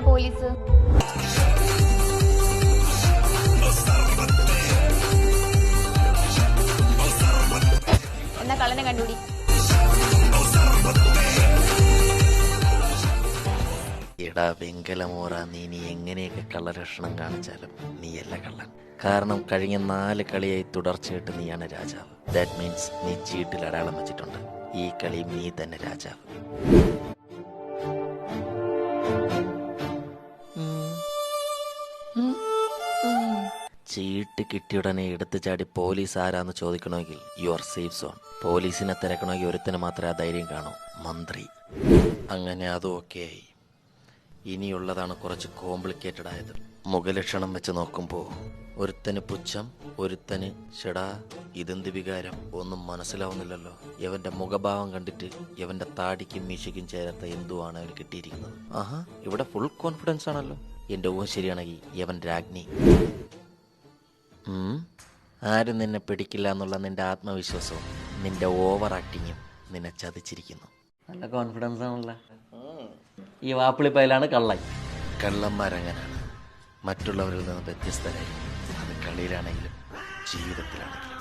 Police? എന്നാ കള്ളനെ കണ്ടുപിടി. എടാ വെങ്കലമോറ, നീ എങ്ങനെയൊക്കെ കള്ളലക്ഷണം കാണിച്ചാലും നീയല്ല കള്ളൻ. കാരണം കഴിഞ്ഞ 4 കളിയായി തുടർച്ചയായിട്ട് നീയാണ് രാജാവ്. ദാറ്റ് മീൻസ് നീ ചീട്ടിൽ അടയാളം വെച്ചിട്ടുണ്ട്. ഈ കളിയും നീ തന്നെ രാജാവ്. ചീട്ട് കിട്ടിയുടനെ എടുത്തു ചാടി പോലീസ് ആരാന്ന് ചോദിക്കണമെങ്കിൽ യുവർ സേഫ് സോൺ. പോലീസിനെ തിരക്കണമെങ്കിൽ ഒരുത്തിന് മാത്രമേ ആ ധൈര്യം കാണൂ, മന്ത്രി. അങ്ങനെ അതും ഓക്കെ ആയി. ഇനിയുള്ളതാണ് കുറച്ച് കോംപ്ലിക്കേറ്റഡ് ആയത്. മുഖലക്ഷണം വെച്ച് നോക്കുമ്പോൾ ഒരുത്തന് പുച്ഛം, ഒരുത്തന് ഷെടാ ഇതെന്ത് വികാരം, ഒന്നും മനസ്സിലാവുന്നില്ലല്ലോ. ഇവന്റെ മുഖഭാവം കണ്ടിട്ട് ഇവന്റെ താടിക്കും മീശയ്ക്കും ചേരാത്ത എന്തുവാണ് അവന് കിട്ടിയിരിക്കുന്നത്. ആഹാ, ഇവിടെ ഫുൾ കോൺഫിഡൻസ് ആണല്ലോ. എന്റെ ഊഹം ശരിയാണെങ്കിൽ ഇവൻ രാജ്ഞി. ആരും നിന്നെ പിടിക്കില്ല എന്നുള്ള നിന്റെ ആത്മവിശ്വാസവും നിന്റെ ഓവർ ആക്ടിങ്ങും നിന്നെ ചതിച്ചിരിക്കുന്നു. നല്ല കോൺഫിഡൻസ് ആണല്ലോ. ഈ വാപ്പിളിപ്പയിലാണ് കള്ളൻ. കള്ളന്മാരങ്ങനാണ്, മറ്റുള്ളവരിൽ നിന്ന് വ്യത്യസ്തരായി. അത് കളിയിലാണെങ്കിലും ജീവിതത്തിലാണെങ്കിലും.